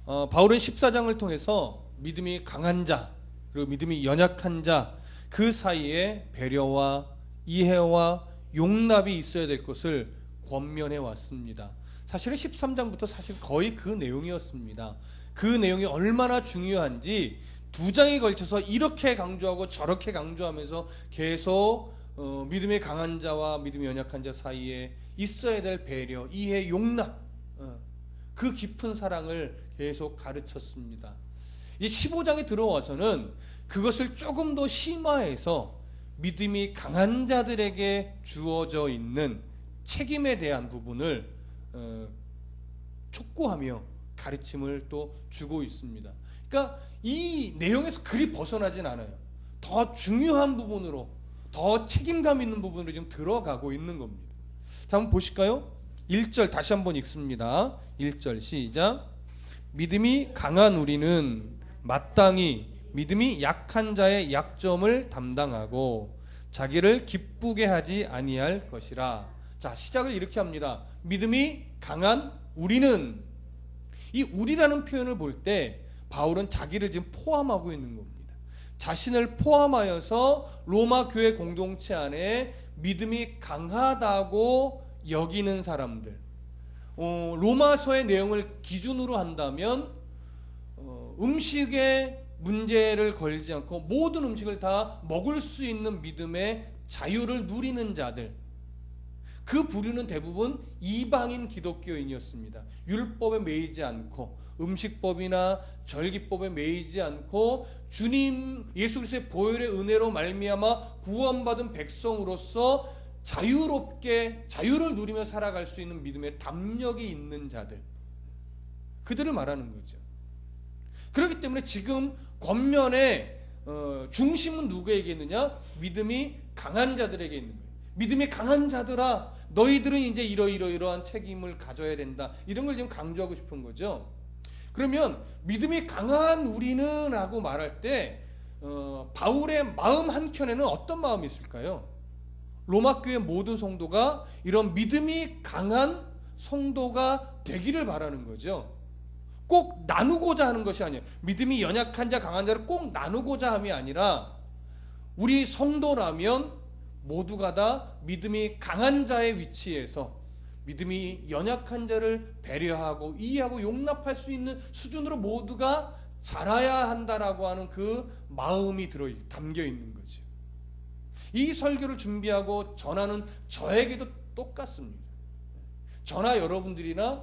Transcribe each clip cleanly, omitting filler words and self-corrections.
바울은 14장을 통해서 믿음이 강한 자 그리고 믿음이 연약한 자 그 사이에 배려와 이해와 용납이 있어야 될 것을 권면해 왔습니다. 사실은 13장부터 사실 거의 그 내용이었습니다. 그 내용이 얼마나 중요한지 두 장에 걸쳐서 이렇게 강조하고 저렇게 강조하면서 계속 믿음이 강한 자와 믿음이 연약한 자 사이에 있어야 될 배려, 이해, 용납, 그 깊은 사랑을 계속 가르쳤습니다. 이제 15장에 들어와서는 그것을 조금 더 심화해서 믿음이 강한 자들에게 주어져 있는 책임에 대한 부분을 촉구하며 가르침을 또 주고 있습니다. 그러니까 이 내용에서 그리 벗어나진 않아요. 더 중요한 부분으로, 더 책임감 있는 부분으로 지금 들어가고 있는 겁니다. 자, 한번 보실까요? 1절 다시 한번 읽습니다. 1절 시작. 믿음이 강한 우리는 마땅히 믿음이 약한 자의 약점을 담당하고 자기를 기쁘게 하지 아니할 것이라. 자, 시작을 이렇게 합니다. 믿음이 강한 우리는. 이 우리라는 표현을 볼 때 바울은 자기를 지금 포함하고 있는 겁니다. 자신을 포함하여서 로마 교회 공동체 안에 믿음이 강하다고 여기는 사람들, 로마서의 내용을 기준으로 한다면 음식에 문제를 걸지 않고 모든 음식을 다 먹을 수 있는 믿음의 자유를 누리는 자들, 그 부류는 대부분 이방인 기독교인이었습니다. 율법에 매이지 않고 음식법이나 절기법에 매이지 않고 주님 예수 그리스도의 보혈의 은혜로 말미암아 구원받은 백성으로서 자유롭게 자유를 누리며 살아갈 수 있는 믿음의 담력이 있는 자들, 그들을 말하는 거죠. 그렇기 때문에 지금 권면의 중심은 누구에게 있느냐? 믿음이 강한 자들에게 있는 거예요. 믿음이 강한 자들아, 너희들은 이제 이러이러한 책임을 가져야 된다. 이런 걸 지금 강조하고 싶은 거죠. 그러면 믿음이 강한 우리는 라고 말할 때 바울의 마음 한켠에는 어떤 마음이 있을까요? 로마 교회 모든 성도가 이런 믿음이 강한 성도가 되기를 바라는 거죠. 꼭 나누고자 하는 것이 아니에요. 믿음이 연약한 자, 강한 자를 꼭 나누고자 함이 아니라 우리 성도라면 모두가 다 믿음이 강한 자의 위치에서 믿음이 연약한 자를 배려하고 이해하고 용납할 수 있는 수준으로 모두가 자라야 한다라고 하는 그 마음이 담겨 있는 거죠. 이 설교를 준비하고 전하는 저에게도 똑같습니다. 저나 여러분들이나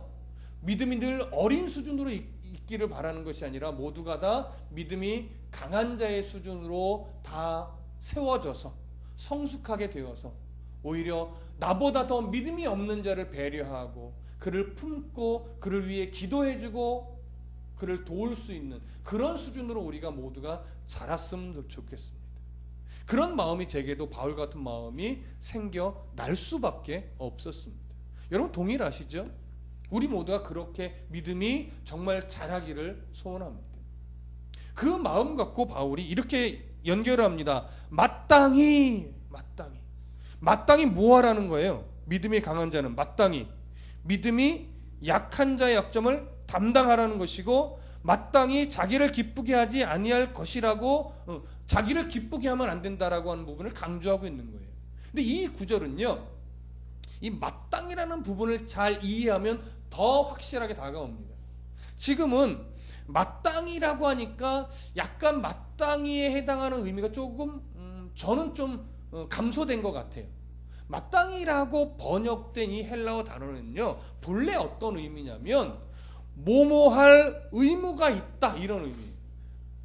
믿음이 늘 어린 수준으로 있기를 바라는 것이 아니라 모두가 다 믿음이 강한 자의 수준으로 다 세워져서 성숙하게 되어서 오히려 나보다 더 믿음이 없는 자를 배려하고 그를 품고 그를 위해 기도해주고 그를 도울 수 있는 그런 수준으로 우리가 모두가 자랐으면 좋겠습니다. 그런 마음이 제게도 바울 같은 마음이 생겨날 수밖에 없었습니다. 여러분 동일하시죠? 우리 모두가 그렇게 믿음이 정말 자라기를 소원합니다. 그 마음 갖고 바울이 이렇게 연결을 합니다. 마땅히 뭐하라는 거예요? 믿음이 강한 자는 마땅히 믿음이 약한 자의 약점을 담당하라는 것이고 마땅히 자기를 기쁘게 하지 아니할 것이라고 자기를 기쁘게 하면 안 된다라고 하는 부분을 강조하고 있는 거예요. 근데 이 구절은요, 이 마땅이라는 부분을 잘 이해하면 더 확실하게 다가옵니다. 지금은 마땅이라고 하니까 약간 마땅이에 해당하는 의미가 조금 저는 좀 감소된 것 같아요. 마땅이라고 번역된 이 헬라어 단어는요, 본래 어떤 의미냐면 뭐뭐할 의무가 있다 이런 의미.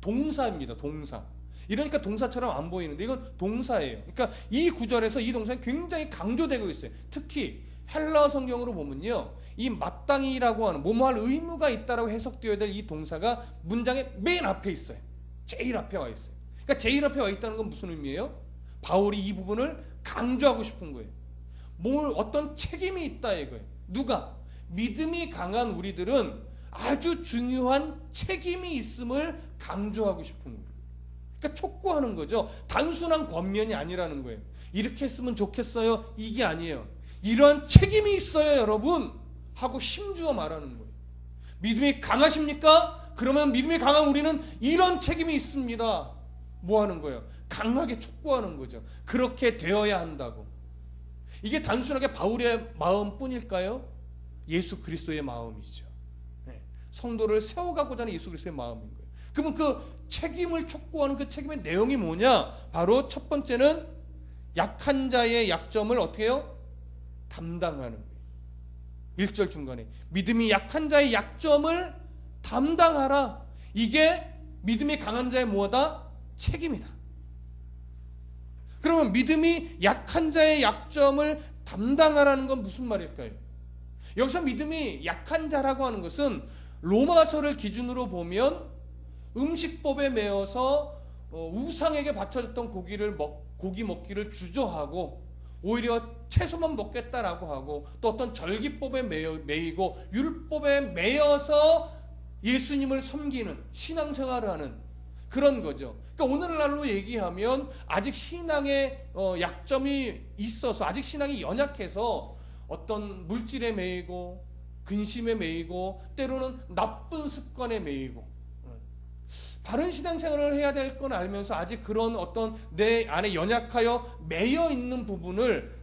동사입니다. 동사. 이러니까 동사처럼 안 보이는데 이건 동사예요. 그러니까 이 구절에서 이 동사가 굉장히 강조되고 있어요. 특히 헬라어 성경으로 보면요, 이 마땅이라고 하는 뭐뭐할 의무가 있다라고 해석되어야 될 이 동사가 문장의 맨 앞에 있어요. 제일 앞에 와 있어요. 그러니까 제일 앞에 와 있다는 건 무슨 의미예요? 바울이 이 부분을 강조하고 싶은 거예요. 어떤 책임이 있다 이거예요. 누가? 믿음이 강한 우리들은 아주 중요한 책임이 있음을 강조하고 싶은 거예요. 그러니까 촉구하는 거죠. 단순한 권면이 아니라는 거예요. 이렇게 했으면 좋겠어요. 이게 아니에요. 이런 책임이 있어요, 여러분. 하고 힘주어 말하는 거예요. 믿음이 강하십니까? 그러면 믿음이 강한 우리는 이런 책임이 있습니다. 뭐 하는 거예요? 강하게 촉구하는 거죠. 그렇게 되어야 한다고. 이게 단순하게 바울의 마음뿐일까요? 예수 그리스도의 마음이죠. 네. 성도를 세워가고자 하는 예수 그리스도의 마음인 거예요. 그러면 그 책임을 촉구하는 그 책임의 내용이 뭐냐? 바로 첫 번째는 약한 자의 약점을 어떻게 해요? 담당하는 거예요. 1절 중간에 믿음이 약한 자의 약점을 담당하라. 이게 믿음이 강한 자의 뭐다? 책임이다. 그러면 믿음이 약한 자의 약점을 담당하라는 건 무슨 말일까요? 여기서 믿음이 약한 자라고 하는 것은 로마서를 기준으로 보면 음식법에 매여서 우상에게 바쳐졌던 고기 먹기를 주저하고 오히려 채소만 먹겠다라고 하고 또 어떤 절기법에 매이고 율법에 매여서 예수님을 섬기는 신앙생활을 하는 그런 거죠. 그러니까 오늘날로 얘기하면 아직 신앙에 약점이 있어서 아직 신앙이 연약해서 어떤 물질에 매이고 근심에 매이고 때로는 나쁜 습관에 매이고 바른 신앙생활을 해야 될 건 알면서 아직 그런 어떤 내 안에 연약하여 매여 있는 부분을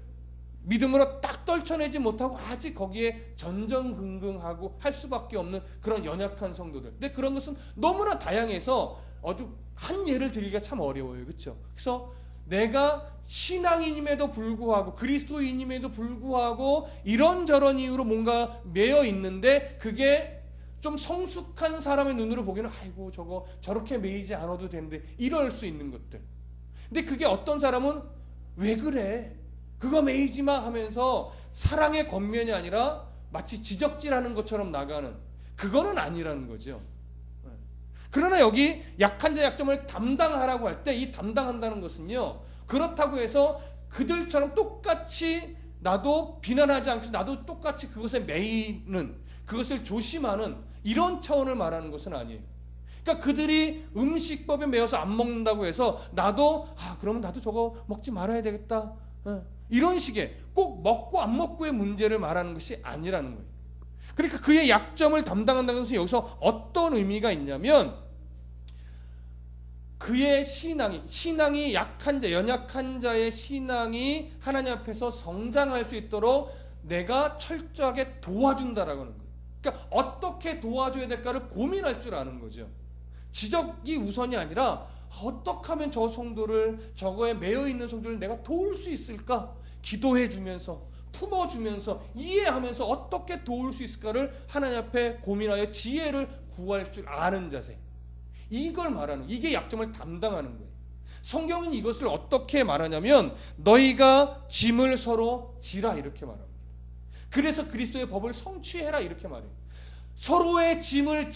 믿음으로 딱 떨쳐내지 못하고 아직 거기에 전전긍긍하고 할 수밖에 없는 그런 연약한 성도들. 근데 그런 것은 너무나 다양해서 아주 한 예를 들기가 참 어려워요. 그렇죠? 그래서 내가 신앙인임에도 불구하고 그리스도인임에도 불구하고 이런저런 이유로 뭔가 매여 있는데 그게 좀 성숙한 사람의 눈으로 보기에는 아이고 저거 저렇게 매이지 않아도 되는데 이럴 수 있는 것들. 근데 그게 어떤 사람은 왜 그래? 그거 매이지 마 하면서 사랑의 겉면이 아니라 마치 지적질하는 것처럼 나가는 그거는 아니라는 거죠. 그러나 여기 약한 자 약점을 담당하라고 할 때 이 담당한다는 것은요. 그렇다고 해서 그들처럼 똑같이 나도 비난하지 않고 나도 똑같이 그것에 매이는 그것을 조심하는 이런 차원을 말하는 것은 아니에요. 그러니까 그들이 음식법에 매여서 안 먹는다고 해서 나도 그러면 나도 저거 먹지 말아야 되겠다. 이런 식의 꼭 먹고 안 먹고의 문제를 말하는 것이 아니라는 거예요. 그러니까 그의 약점을 담당한다는 것은 여기서 어떤 의미가 있냐면 그의 신앙이 약한 자, 연약한 자의 신앙이 하나님 앞에서 성장할 수 있도록 내가 철저하게 도와준다라고 하는 거예요. 그러니까 어떻게 도와줘야 될까를 고민할 줄 아는 거죠. 지적이 우선이 아니라 어떻게 하면 저 성도를 저거에 매여 있는 성도를 내가 도울 수 있을까? 기도해 주면서 품어주면서 이해하면서 어떻게 도울 수 있을까를 하나님 앞에 고민하여 지혜를 구할 줄 아는 자세. 이걸 말하는 이게 약점을 담당하는 거예요. 성경은 이것을 어떻게 말하냐면 너희가 짐을 서로 지라 이렇게 말합니다. 그래서 그리스도의 법을 성취해라 이렇게 말해요. 서로의 짐을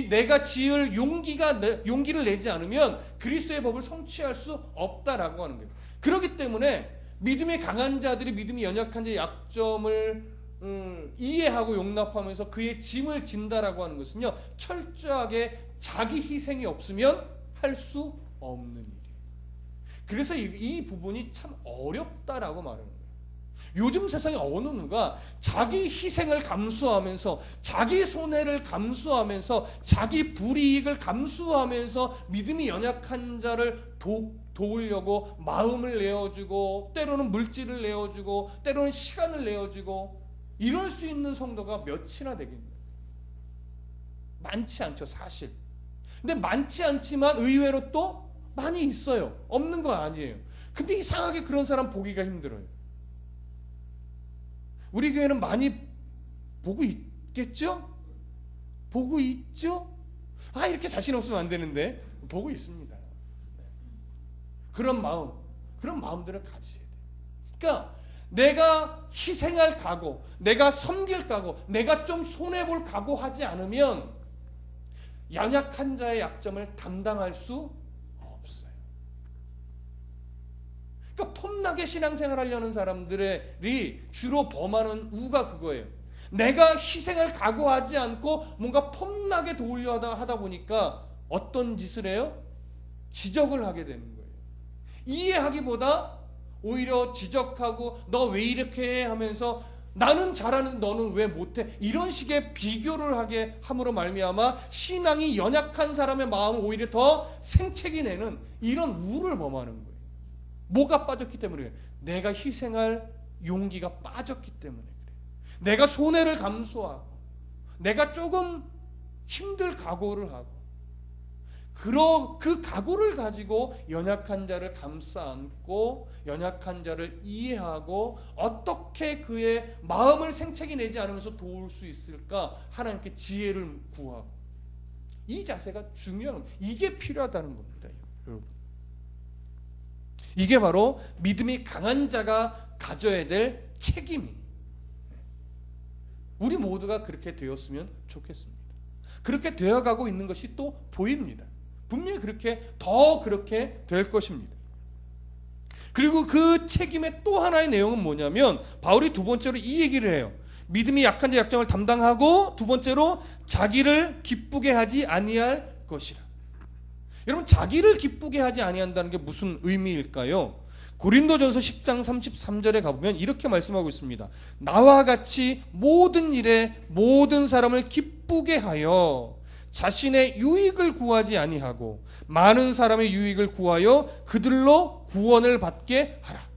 내가 지을 용기를 내지 않으면 그리스도의 법을 성취할 수 없다라고 하는 거예요. 그렇기 때문에 믿음이 강한 자들이 믿음이 연약한 자의 약점을 이해하고 용납하면서 그의 짐을 진다라고 하는 것은요 철저하게 자기 희생이 없으면 할 수 없는 일이에요. 그래서 이 부분이 참 어렵다라고 말하는 거예요. 요즘 세상에 어느 누가 자기 희생을 감수하면서 자기 손해를 감수하면서 자기 불이익을 감수하면서 믿음이 연약한 자를 도우려고 마음을 내어주고 때로는 물질을 내어주고 때로는 시간을 내어주고 이럴 수 있는 성도가 몇이나 되겠나요? 많지 않죠 사실. 근데 많지 않지만 의외로 또 많이 있어요. 없는 건 아니에요. 근데 이상하게 그런 사람 보기가 힘들어요. 우리 교회는 많이 보고 있겠죠? 보고 있죠? 이렇게 자신 없으면 안 되는데 보고 있습니다. 그런 마음들을 가지셔야 돼요. 그러니까 내가 희생할 각오, 내가 섬길 각오, 내가 좀 손해볼 각오하지 않으면 연약한 자의 약점을 담당할 수 없어요. 그러니까 폼나게 신앙생활 하려는 사람들이 주로 범하는 우가 그거예요. 내가 희생을 각오하지 않고 뭔가 폼나게 도우려 하다 보니까 어떤 짓을 해요? 지적을 하게 되는 거예요. 이해하기보다 오히려 지적하고 너 왜 이렇게 해 하면서 나는 잘하는데 너는 왜 못해? 이런 식의 비교를 하게 함으로 말미암아 신앙이 연약한 사람의 마음을 오히려 더 생채기 내는 이런 우를 범하는 거예요. 뭐가 빠졌기 때문에 그래요? 내가 희생할 용기가 빠졌기 때문에 그래요. 내가 손해를 감수하고 내가 조금 힘들 각오를 하고 그 각오를 가지고 연약한 자를 감싸 안고 연약한 자를 이해하고 어떻게 그의 마음을 생채기 내지 않으면서 도울 수 있을까 하나님께 지혜를 구하고 이 자세가 중요한 겁니다. 이게 필요하다는 겁니다. 여러분, 이게 바로 믿음이 강한 자가 가져야 될 책임이 우리 모두가 그렇게 되었으면 좋겠습니다. 그렇게 되어가고 있는 것이 또 보입니다. 분명히 그렇게 될 것입니다. 그리고 그 책임의 또 하나의 내용은 뭐냐면 바울이 두 번째로 이 얘기를 해요. 믿음이 약한 자 약점을 담당하고 두 번째로 자기를 기쁘게 하지 아니할 것이라. 여러분, 자기를 기쁘게 하지 아니한다는 게 무슨 의미일까요? 고린도전서 10장 33절에 가보면 이렇게 말씀하고 있습니다. 나와 같이 모든 일에 모든 사람을 기쁘게 하여 자신의 유익을 구하지 아니하고 많은 사람의 유익을 구하여 그들로 구원을 받게 하라.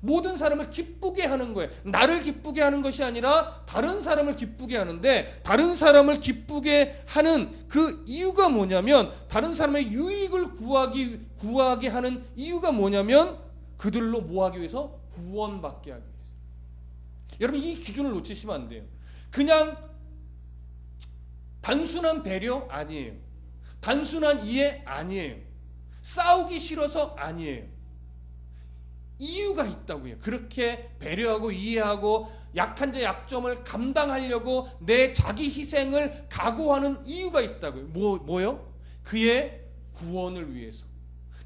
모든 사람을 기쁘게 하는 거예요. 나를 기쁘게 하는 것이 아니라 다른 사람을 기쁘게 하는데, 다른 사람을 기쁘게 하는 그 이유가 뭐냐면, 다른 사람의 유익을 구하게 하는 이유가 뭐냐면 그들로 뭐하기 위해서? 구원받게 하기 위해서. 여러분, 이 기준을 놓치시면 안 돼요. 그냥 단순한 배려 아니에요. 단순한 이해 아니에요. 싸우기 싫어서 아니에요. 이유가 있다고요. 그렇게 배려하고 이해하고 약한 자의 약점을 감당하려고 내 자기 희생을 각오하는 이유가 있다고요. 뭐요? 그의 구원을 위해서.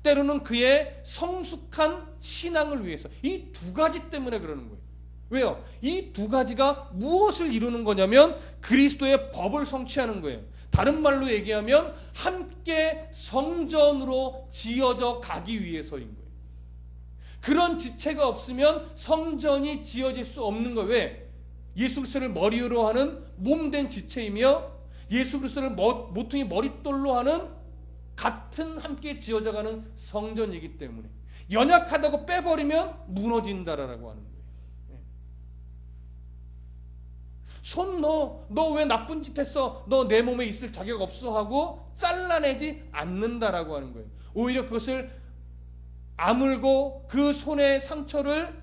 때로는 그의 성숙한 신앙을 위해서. 이 두 가지 때문에 그러는 거예요. 왜요? 이 두 가지가 무엇을 이루는 거냐면 그리스도의 법을 성취하는 거예요. 다른 말로 얘기하면 함께 성전으로 지어져 가기 위해서인 거예요. 그런 지체가 없으면 성전이 지어질 수 없는 거예요. 왜? 예수 그리스도를 머리로 하는 몸된 지체이며 예수 그리스도를 모퉁이 머릿돌로 하는 같은 함께 지어져가는 성전이기 때문에 연약하다고 빼버리면 무너진다라고 하는 거예요. 손 너 왜 나쁜 짓 했어? 너 내 몸에 있을 자격 없어 하고 잘라내지 않는다라고 하는 거예요. 오히려 그것을 아물고 그 손의 상처를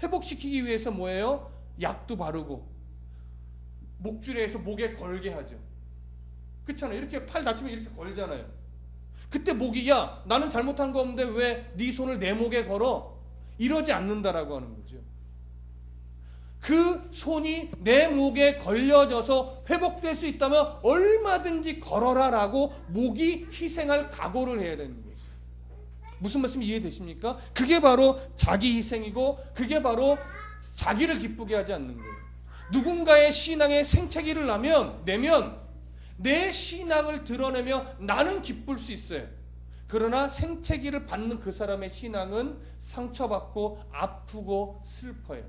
회복시키기 위해서 뭐예요? 약도 바르고 목줄에서 목에 걸게 하죠. 그렇잖아요. 이렇게 팔 다치면 이렇게 걸잖아요. 그때 목이 야 나는 잘못한 거 없는데 왜 네 손을 내 목에 걸어? 이러지 않는다라고 하는 거죠. 그 손이 내 목에 걸려져서 회복될 수 있다면 얼마든지 걸어라라고 목이 희생할 각오를 해야 되는 거예요. 무슨 말씀 이해되십니까? 그게 바로 자기 희생이고 그게 바로 자기를 기쁘게 하지 않는 거예요. 누군가의 신앙에 생채기를 내면 내 신앙을 드러내며 나는 기쁠 수 있어요. 그러나 생채기를 받는 그 사람의 신앙은 상처받고 아프고 슬퍼요.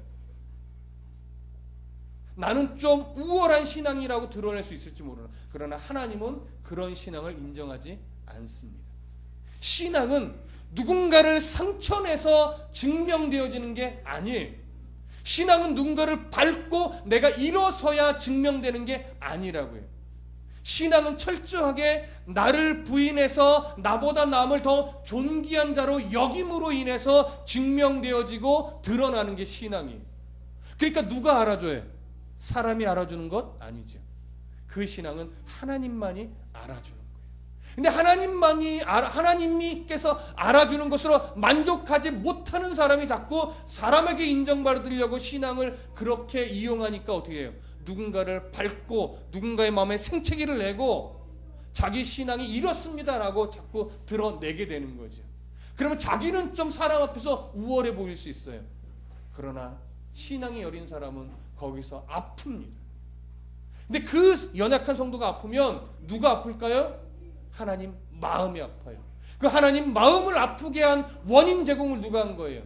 나는 좀 우월한 신앙이라고 드러낼 수 있을지 모르나 그러나 하나님은 그런 신앙을 인정하지 않습니다. 신앙은 누군가를 상처내서 증명되어지는 게 아니에요. 신앙은 누군가를 밟고 내가 일어서야 증명되는 게 아니라고요. 신앙은 철저하게 나를 부인해서 나보다 남을 더 존귀한 자로 여김으로 인해서 증명되어지고 드러나는 게 신앙이에요. 그러니까 누가 알아줘요? 사람이 알아주는 것 아니죠. 그 신앙은 하나님만이 알아주는 거예요. 근데 하나님께서 알아주는 것으로 만족하지 못하는 사람이 자꾸 사람에게 인정받으려고 신앙을 그렇게 이용하니까 어떻게 해요? 누군가를 밟고 누군가의 마음에 생채기를 내고 자기 신앙이 이렇습니다라고 자꾸 드러내게 되는 거죠. 그러면 자기는 좀 사람 앞에서 우월해 보일 수 있어요. 그러나 신앙이 여린 사람은 거기서 아픕니다. 근데 그 연약한 성도가 아프면 누가 아플까요? 하나님 마음이 아파요. 그 하나님 마음을 아프게 한 원인 제공을 누가 한 거예요?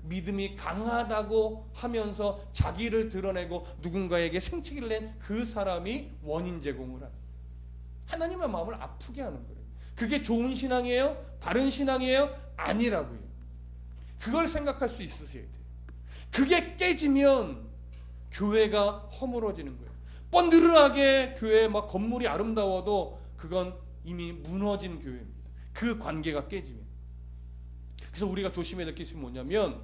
믿음이 강하다고 하면서 자기를 드러내고 누군가에게 생치기를 낸 그 사람이 원인 제공을 합니다. 하나님의 마음을 아프게 하는 거예요. 그게 좋은 신앙이에요? 바른 신앙이에요? 아니라고요. 그걸 생각할 수 있으셔야 돼요. 그게 깨지면 교회가 허물어지는 거예요. 뻔드르하게 교회 막 건물이 아름다워도 그건 이미 무너진 교회입니다. 그 관계가 깨지면. 그래서 우리가 조심해야 될 것이 뭐냐면,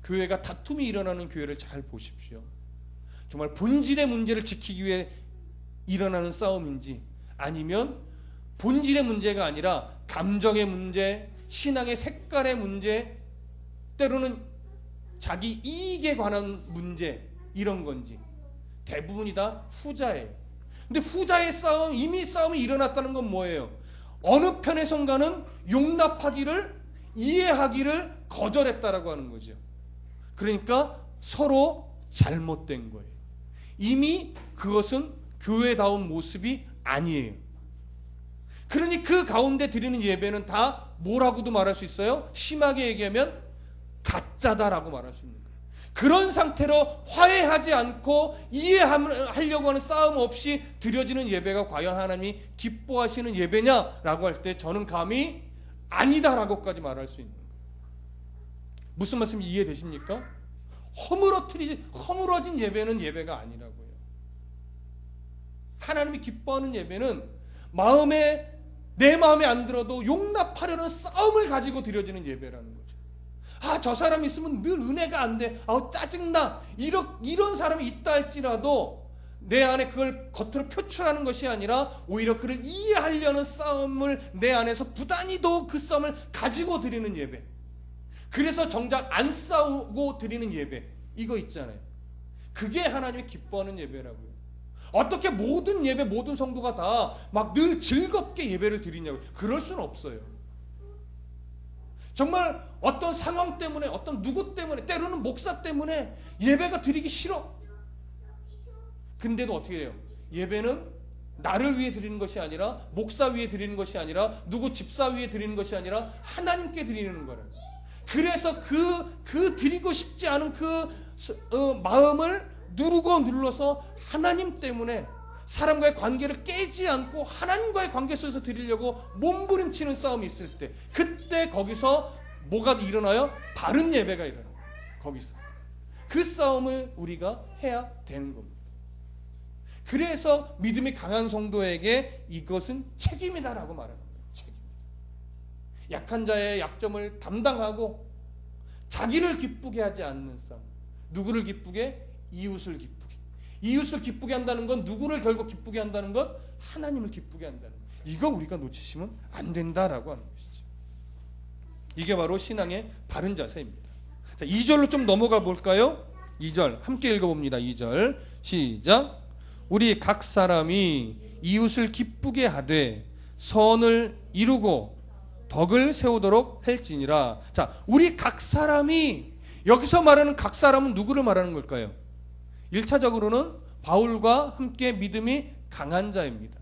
교회가 다툼이 일어나는 교회를 잘 보십시오. 정말 본질의 문제를 지키기 위해 일어나는 싸움인지, 아니면 본질의 문제가 아니라 감정의 문제, 신앙의 색깔의 문제, 때로는 자기 이익에 관한 문제, 이런 건지, 대부분이 다 후자예요. 근데 후자의 싸움, 이미 싸움이 일어났다는 건 뭐예요? 어느 편의 성가는 용납하기를, 이해하기를 거절했다라고 하는 거죠. 그러니까 서로 잘못된 거예요. 이미 그것은 교회다운 모습이 아니에요. 그러니 그 가운데 드리는 예배는 다 뭐라고도 말할 수 있어요? 심하게 얘기하면 가짜다라고 말할 수 있는 거예요. 그런 상태로 화해하지 않고 이해하려고 하는 싸움 없이 드려지는 예배가 과연 하나님이 기뻐하시는 예배냐라고 할 때 저는 감히 아니다라고까지 말할 수 있는 거예요. 무슨 말씀인지 이해되십니까? 허물어진 예배는 예배가 아니라고요. 하나님이 기뻐하는 예배는 내 마음에 안 들어도 용납하려는 싸움을 가지고 드려지는 예배라는 거죠. 저 사람 있으면 늘 은혜가 안 돼. 짜증나. 이런 사람이 있다 할지라도 내 안에 그걸 겉으로 표출하는 것이 아니라 오히려 그를 이해하려는 싸움을 내 안에서 부단히도 그 싸움을 가지고 드리는 예배. 그래서 정작 안 싸우고 드리는 예배, 이거 있잖아요. 그게 하나님이 기뻐하는 예배라고요. 어떻게 모든 예배, 모든 성도가 다 막 늘 즐겁게 예배를 드리냐고요. 그럴 수는 없어요. 정말 어떤 상황 때문에, 어떤 누구 때문에, 때로는 목사 때문에 예배가 드리기 싫어. 근데도 어떻게 해요? 예배는 나를 위해 드리는 것이 아니라, 목사 위해 드리는 것이 아니라, 누구 집사 위해 드리는 것이 아니라 하나님께 드리는 거예요. 그래서 그 드리고 싶지 않은 마음을 누르고 눌러서 하나님 때문에 사람과의 관계를 깨지 않고 하나님과의 관계 속에서 드리려고 몸부림치는 싸움이 있을 때, 그때 거기서 뭐가 일어나요? 바른 예배가 일어나요. 거기서 그 싸움을 우리가 해야 되는 겁니다. 그래서 믿음이 강한 성도에게 이것은 책임이다라고 말하는 거예요. 책임이다. 약한 자의 약점을 담당하고 자기를 기쁘게 하지 않는 싸움. 누구를 기쁘게? 이웃을 기쁘게. 이웃을 기쁘게 한다는 건, 누구를 결국 기쁘게 한다는 것? 하나님을 기쁘게 한다는 것. 이거 우리가 놓치시면 안 된다라고 하는 것이죠. 이게 바로 신앙의 바른 자세입니다. 자, 2절로 좀 넘어가 볼까요? 2절 함께 읽어봅니다. 2절 시작. 우리 각 사람이 이웃을 기쁘게 하되 선을 이루고 덕을 세우도록 할지니라. 자, 우리 각 사람이, 여기서 말하는 각 사람은 누구를 말하는 걸까요? 1차적으로는 바울과 함께 믿음이 강한 자입니다.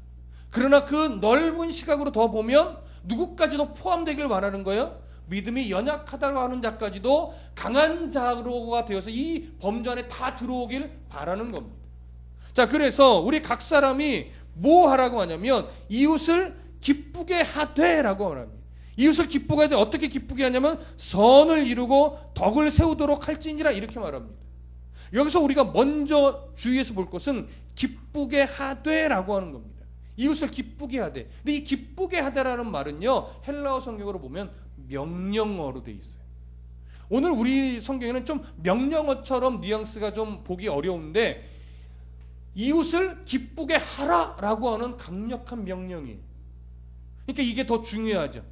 그러나 그 넓은 시각으로 더 보면 누구까지도 포함되길 말하는 거예요. 믿음이 연약하다고 하는 자까지도 강한 자로가 되어서 이 범주 안에 다 들어오길 바라는 겁니다. 자, 그래서 우리 각 사람이 뭐 하라고 하냐면 이웃을 기쁘게 하되라고 말합니다. 이웃을 기쁘게 하되 어떻게 기쁘게 하냐면 선을 이루고 덕을 세우도록 할지니라, 이렇게 말합니다. 여기서 우리가 먼저 주의해서 볼 것은 기쁘게 하되라고 하는 겁니다. 이웃을 기쁘게 하되. 근데 이 기쁘게 하되라는 말은요, 헬라어 성경으로 보면 명령어로 돼 있어요. 오늘 우리 성경에는 좀 명령어처럼 뉘앙스가 좀 보기 어려운데, 이웃을 기쁘게 하라라고 하는 강력한 명령이에요. 그러니까 이게 더 중요하죠.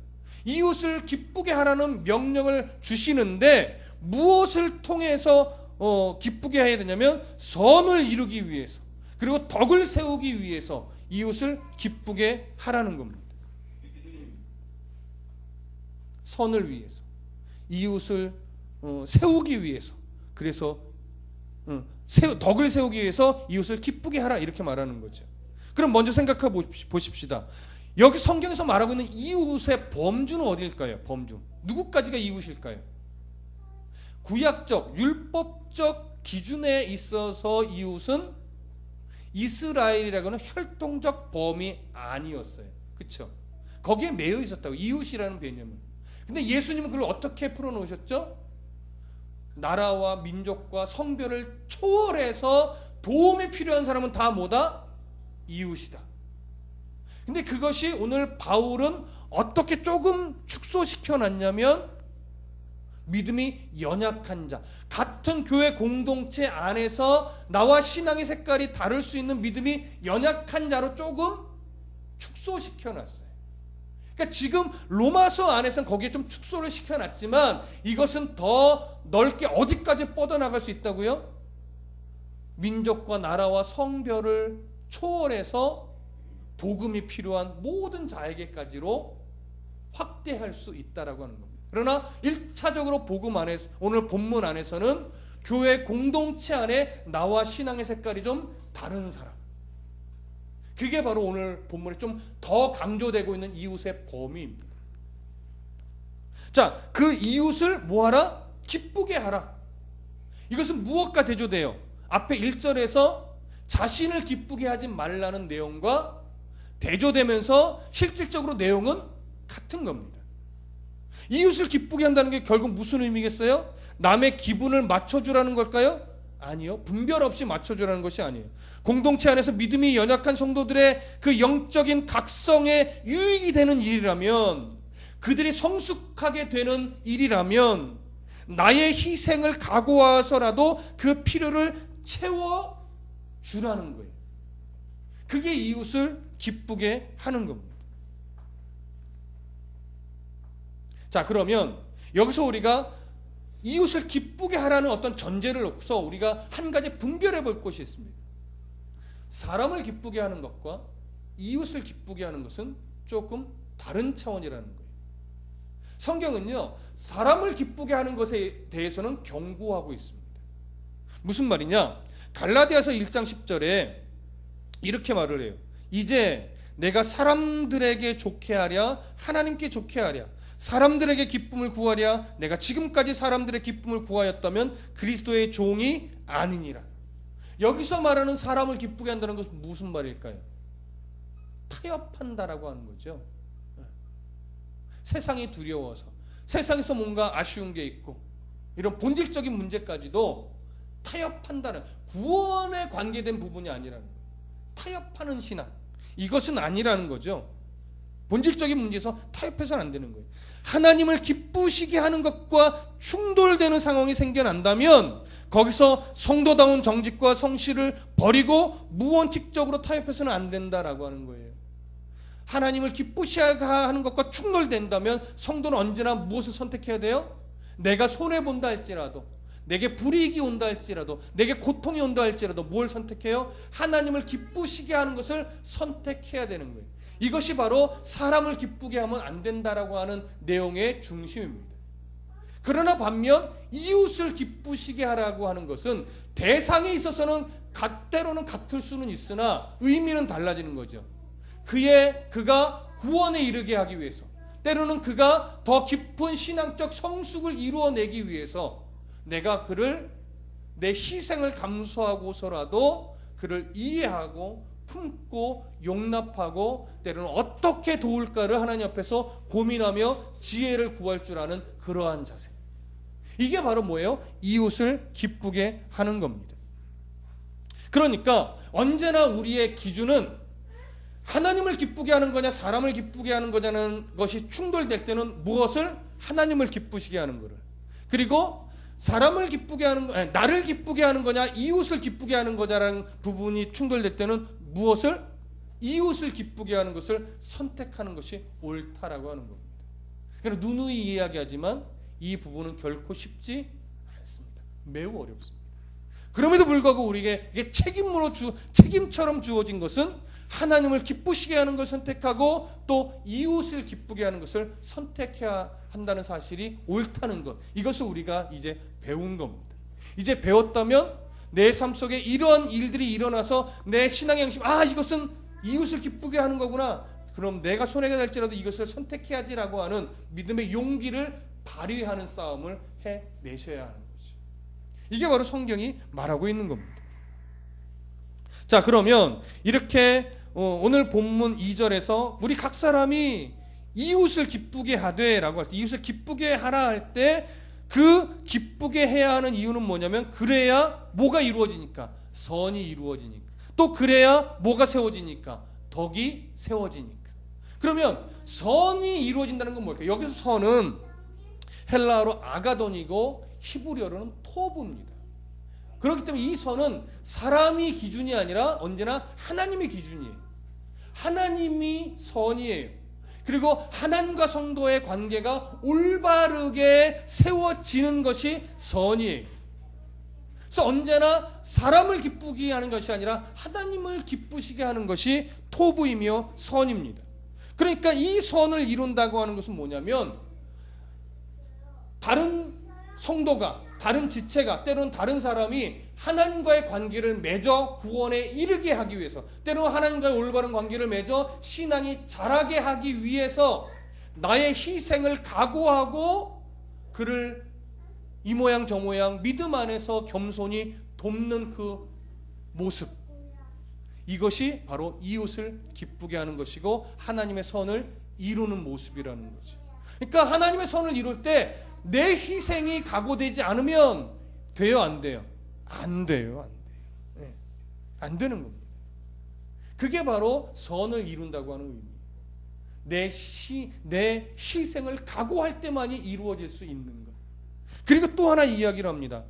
이웃을 기쁘게 하라는 명령을 주시는데 무엇을 통해서 기쁘게 해야 되냐면 선을 이루기 위해서, 그리고 덕을 세우기 위해서 이웃을 기쁘게 하라는 겁니다. 선을 위해서, 이웃을 세우기 위해서, 그래서 덕을 세우기 위해서 이웃을 기쁘게 하라, 이렇게 말하는 거죠. 그럼 먼저 생각해 보십시다. 여기 성경에서 말하고 있는 이웃의 범주는 어디일까요? 범주. 누구까지가 이웃일까요? 구약적 율법적 기준에 있어서 이웃은 이스라엘이라고는 혈통적 범위 아니었어요. 그렇죠? 거기에 매여 있었다고, 이웃이라는 개념은. 근데 예수님은 그걸 어떻게 풀어놓으셨죠? 나라와 민족과 성별을 초월해서 도움이 필요한 사람은 다 뭐다? 이웃이다. 근데 그것이 오늘 바울은 어떻게 조금 축소시켜 놨냐면, 믿음이 연약한 자, 같은 교회 공동체 안에서 나와 신앙의 색깔이 다를 수 있는 믿음이 연약한 자로 조금 축소시켜 놨어요. 그러니까 지금 로마서 안에서는 거기에 좀 축소를 시켜놨지만 이것은 더 넓게 어디까지 뻗어나갈 수 있다고요? 민족과 나라와 성별을 초월해서 복음이 필요한 모든 자에게까지로 확대할 수 있다라고 하는 겁니다. 그러나 1차적으로 복음 안에서, 오늘 본문 안에서는 교회 공동체 안에 나와 신앙의 색깔이 좀 다른 사람, 그게 바로 오늘 본문에 좀 더 강조되고 있는 이웃의 범위입니다. 자, 그 이웃을 뭐하라? 기쁘게 하라. 이것은 무엇과 대조돼요? 앞에 1절에서 자신을 기쁘게 하지 말라는 내용과 대조되면서 실질적으로 내용은 같은 겁니다. 이웃을 기쁘게 한다는 게 결국 무슨 의미겠어요? 남의 기분을 맞춰주라는 걸까요? 아니요. 분별 없이 맞춰주라는 것이 아니에요. 공동체 안에서 믿음이 연약한 성도들의 그 영적인 각성에 유익이 되는 일이라면, 그들이 성숙하게 되는 일이라면 나의 희생을 각오해서라도 그 필요를 채워주라는 거예요. 그게 이웃을 기쁘게 하는 겁니다. 자, 그러면 여기서 우리가 이웃을 기쁘게 하라는 어떤 전제를 놓고서 우리가 한 가지 분별해 볼 것이 있습니다. 사람을 기쁘게 하는 것과 이웃을 기쁘게 하는 것은 조금 다른 차원이라는 거예요. 성경은요, 사람을 기쁘게 하는 것에 대해서는 경고하고 있습니다. 무슨 말이냐? 갈라디아서 1장 10절에 이렇게 말을 해요. 이제 내가 사람들에게 좋게 하랴 하나님께 좋게 하랴 사람들에게 기쁨을 구하랴 내가 지금까지 사람들의 기쁨을 구하였다면 그리스도의 종이 아니니라. 여기서 말하는 사람을 기쁘게 한다는 것은 무슨 말일까요? 타협한다라고 하는 거죠. 세상이 두려워서, 세상에서 뭔가 아쉬운 게 있고 이런 본질적인 문제까지도 타협한다는, 구원에 관계된 부분이 아니라는 거예요. 타협하는 신앙, 이것은 아니라는 거죠. 본질적인 문제에서 타협해서는 안 되는 거예요. 하나님을 기쁘시게 하는 것과 충돌되는 상황이 생겨난다면 거기서 성도다운 정직과 성실을 버리고 무원칙적으로 타협해서는 안 된다라고 하는 거예요. 하나님을 기쁘시게 하는 것과 충돌된다면 성도는 언제나 무엇을 선택해야 돼요? 내가 손해본다 할지라도, 내게 불이익이 온다 할지라도, 내게 고통이 온다 할지라도 뭘 선택해요? 하나님을 기쁘시게 하는 것을 선택해야 되는 거예요. 이것이 바로 사람을 기쁘게 하면 안 된다라고 하는 내용의 중심입니다. 그러나 반면 이웃을 기쁘시게 하라고 하는 것은 대상에 있어서는 때로는 같을 수는 있으나 의미는 달라지는 거죠. 그가 구원에 이르게 하기 위해서, 때로는 그가 더 깊은 신앙적 성숙을 이루어내기 위해서 내가 그를, 내 희생을 감수하고서라도 그를 이해하고 품고 용납하고 때로는 어떻게 도울까를 하나님 앞에서 고민하며 지혜를 구할 줄 아는 그러한 자세, 이게 바로 뭐예요? 이웃을 기쁘게 하는 겁니다. 그러니까 언제나 우리의 기준은 하나님을 기쁘게 하는 거냐 사람을 기쁘게 하는 거냐는 것이 충돌될 때는 무엇을? 하나님을 기쁘시게 하는 거를, 그리고 사람을 기쁘게 하는 거, 나를 기쁘게 하는 거냐 이웃을 기쁘게 하는 거냐라는 부분이 충돌될 때는 무엇을? 이웃을 기쁘게 하는 것을 선택하는 것이 옳다라고 하는 겁니다. 그러니까 누누이 이야기하지만 이 부분은 결코 쉽지 않습니다. 매우 어렵습니다. 그럼에도 불구하고 우리에게 이게 책임처럼 주어진 것은 하나님을 기쁘시게 하는 것을 선택하고 또 이웃을 기쁘게 하는 것을 선택해야 한다는 사실이 옳다는 것, 이것을 우리가 이제 배운 겁니다. 이제 배웠다면 내 삶 속에 이러한 일들이 일어나서 내 신앙의 양심, 이것은 이웃을 기쁘게 하는 거구나, 그럼 내가 손해가 될지라도 이것을 선택해야지라고 하는 믿음의 용기를 발휘하는 싸움을 해내셔야 하는 거죠. 이게 바로 성경이 말하고 있는 겁니다. 자, 그러면 이렇게 오늘 본문 2절에서 우리 각 사람이 이웃을 기쁘게 하되 라고 할 때, 이웃을 기쁘게 하라 할 때 그 기쁘게 해야 하는 이유는 뭐냐면, 그래야 뭐가 이루어지니까? 선이 이루어지니까. 또 그래야 뭐가 세워지니까? 덕이 세워지니까. 그러면 선이 이루어진다는 건 뭘까요? 여기서 선은 헬라어로 아가돈이고 히브리어로는 토브입니다. 그렇기 때문에 이 선은 사람이 기준이 아니라 언제나 하나님의 기준이에요. 하나님이 선이에요. 그리고 하나님과 성도의 관계가 올바르게 세워지는 것이 선이에요. 그래서 언제나 사람을 기쁘게 하는 것이 아니라 하나님을 기쁘시게 하는 것이 토부이며 선입니다. 그러니까 이 선을 이룬다고 하는 것은 뭐냐면, 다른 성도가, 다른 지체가, 때로는 다른 사람이 하나님과의 관계를 맺어 구원에 이르게 하기 위해서, 때로는 하나님과의 올바른 관계를 맺어 신앙이 자라게 하기 위해서 나의 희생을 각오하고 그를 이 모양 저 모양 믿음 안에서 겸손히 돕는 그 모습, 이것이 바로 이웃을 기쁘게 하는 것이고 하나님의 선을 이루는 모습이라는 거죠. 그러니까 하나님의 선을 이룰 때 내 희생이 각오되지 않으면 돼요, 안 돼요? 안 돼요, 안 돼요. 네. 안 되는 겁니다. 그게 바로 선을 이룬다고 하는 의미예요. 내 희생을 각오할 때만이 이루어질 수 있는 것. 그리고 또 하나 이야기를 합니다.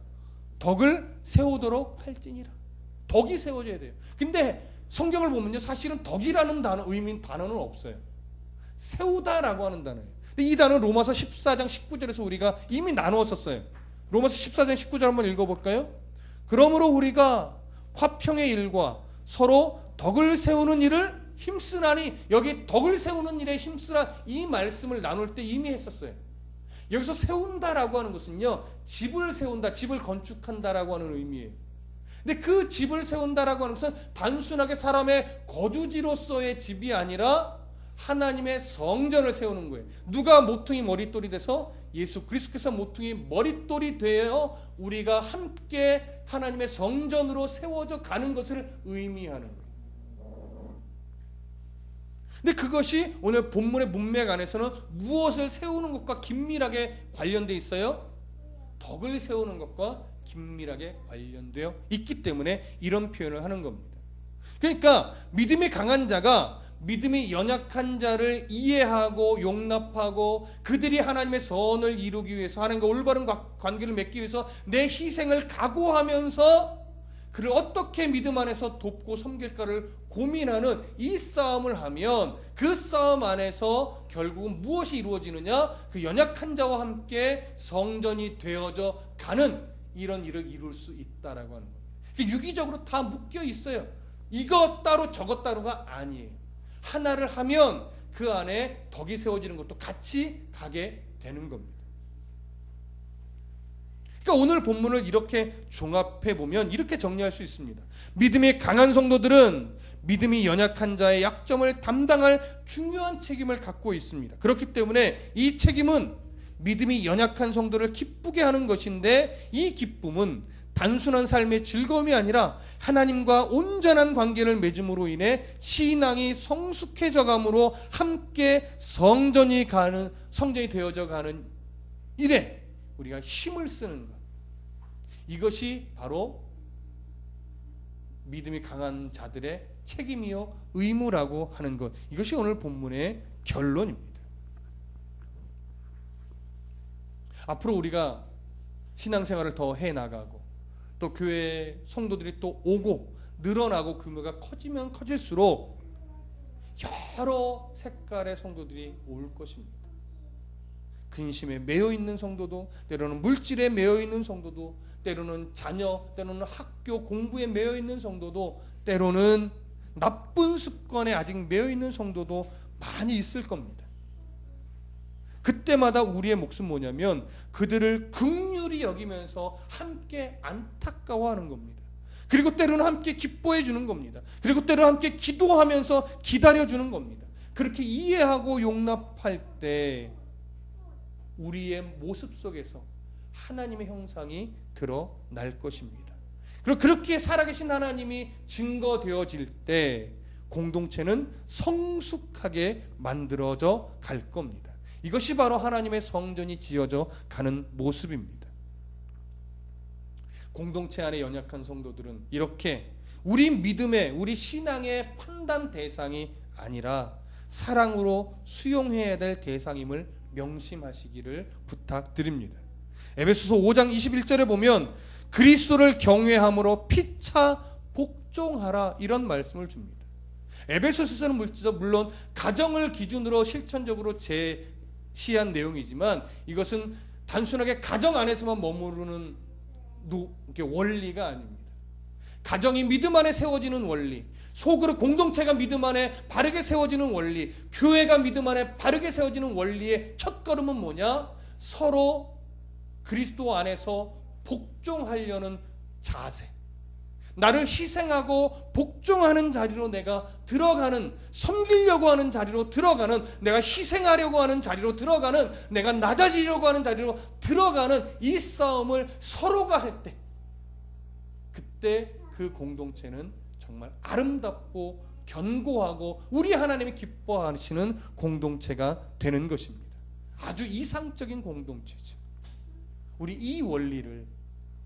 덕을 세우도록 할지니라. 덕이 세워져야 돼요. 근데 성경을 보면요, 사실은 덕이라는 단어는 없어요. 세우다라고 하는 단어예요. 근데 이 단어는 로마서 14장 19절에서 우리가 이미 나누었었어요. 로마서 14장 19절 한번 읽어볼까요? 그러므로 우리가 화평의 일과 서로 덕을 세우는 일을 힘쓰나니, 여기 덕을 세우는 일에 힘쓰라, 이 말씀을 나눌 때 이미 했었어요. 여기서 세운다라고 하는 것은요, 집을 세운다, 집을 건축한다라고 하는 의미예요. 근데 그 집을 세운다라고 하는 것은 단순하게 사람의 거주지로서의 집이 아니라 하나님의 성전을 세우는 거예요. 누가 모퉁이 머릿돌이 돼서? 예수 그리스도께서 모퉁이 머릿돌이 되어 우리가 함께 하나님의 성전으로 세워져 가는 것을 의미하는 거예요. 근데 그것이 오늘 본문의 문맥 안에서는 무엇을 세우는 것과 긴밀하게 관련되어 있어요? 덕을 세우는 것과 긴밀하게 관련되어 있기 때문에 이런 표현을 하는 겁니다. 그러니까 믿음이 강한 자가 믿음이 연약한 자를 이해하고 용납하고 그들이 하나님의 선을 이루기 위해서, 하나님과 올바른 관계를 맺기 위해서 내 희생을 각오하면서 그를 어떻게 믿음 안에서 돕고 섬길까를 고민하는 이 싸움을 하면, 그 싸움 안에서 결국은 무엇이 이루어지느냐? 그 연약한 자와 함께 성전이 되어져 가는 이런 일을 이룰 수 있다라고 하는 겁니다. 유기적으로 다 묶여 있어요. 이것 따로 저것 따로가 아니에요. 하나를 하면 그 안에 덕이 세워지는 것도 같이 가게 되는 겁니다. 그러니까 오늘 본문을 이렇게 종합해 보면 이렇게 정리할 수 있습니다. 믿음이 강한 성도들은 믿음이 연약한 자의 약점을 담당할 중요한 책임을 갖고 있습니다. 그렇기 때문에 이 책임은 믿음이 연약한 성도를 기쁘게 하는 것인데, 이 기쁨은 단순한 삶의 즐거움이 아니라 하나님과 온전한 관계를 맺음으로 인해 신앙이 성숙해져 감으로 함께 성전이 되어져 가는 일에 우리가 힘을 쓰는 것, 이것이 바로 믿음이 강한 자들의 책임이요 의무라고 하는 것, 이것이 오늘 본문의 결론입니다. 앞으로 우리가 신앙생활을 더 해나가고 또 교회 성도들이 또 오고 늘어나고 규모가 커지면 커질수록 여러 색깔의 성도들이 올 것입니다. 근심에 매여 있는 성도도, 때로는 물질에 매여 있는 성도도, 때로는 자녀, 때로는 학교 공부에 매여 있는 성도도, 때로는 나쁜 습관에 아직 매여 있는 성도도 많이 있을 겁니다. 그때마다 우리의 몫은 뭐냐면 그들을 긍휼히 여기면서 함께 안타까워하는 겁니다. 그리고 때로는 함께 기뻐해 주는 겁니다. 그리고 때로는 함께 기도하면서 기다려 주는 겁니다. 그렇게 이해하고 용납할 때 우리의 모습 속에서 하나님의 형상이 드러날 것입니다. 그리고 그렇게 살아계신 하나님이 증거되어질 때 공동체는 성숙하게 만들어져 갈 겁니다. 이것이 바로 하나님의 성전이 지어져 가는 모습입니다. 공동체 안에 연약한 성도들은 이렇게 우리 믿음의, 우리 신앙의 판단 대상이 아니라 사랑으로 수용해야 될 대상임을 명심하시기를 부탁드립니다. 에베소서 5장 21절에 보면 그리스도를 경외함으로 피차 복종하라, 이런 말씀을 줍니다. 에베소서는 물론 가정을 기준으로 실천적으로 제시한 내용이지만 이것은 단순하게 가정 안에서만 머무르는 원리가 아닙니다. 가정이 믿음 안에 세워지는 원리, 속으로 공동체가 믿음 안에 바르게 세워지는 원리, 교회가 믿음 안에 바르게 세워지는 원리의 첫걸음은 뭐냐? 서로 그리스도 안에서 복종하려는 자세, 나를 희생하고 복종하는 자리로 내가 들어가는, 섬기려고 하는 자리로 들어가는, 내가 희생하려고 하는 자리로 들어가는, 내가 낮아지려고 하는 자리로 들어가는 이 싸움을 서로가 할 때, 그때 그 공동체는 정말 아름답고 견고하고 우리 하나님이 기뻐하시는 공동체가 되는 것입니다. 아주 이상적인 공동체죠. 우리 이 원리를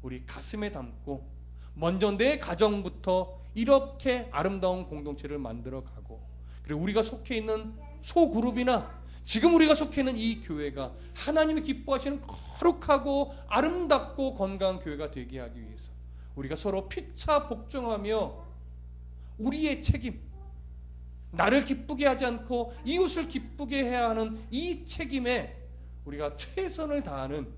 우리 가슴에 담고 먼저 내 가정부터 이렇게 아름다운 공동체를 만들어가고, 그리고 우리가 속해 있는 소그룹이나 지금 우리가 속해 있는 이 교회가 하나님이 기뻐하시는 거룩하고 아름답고 건강한 교회가 되게 하기 위해서 우리가 서로 피차 복종하며 우리의 책임, 나를 기쁘게 하지 않고 이웃을 기쁘게 해야 하는 이 책임에 우리가 최선을 다하는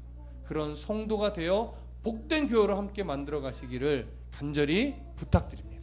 그런 성도가 되어 복된 교회를 함께 만들어 가시기를 간절히 부탁드립니다.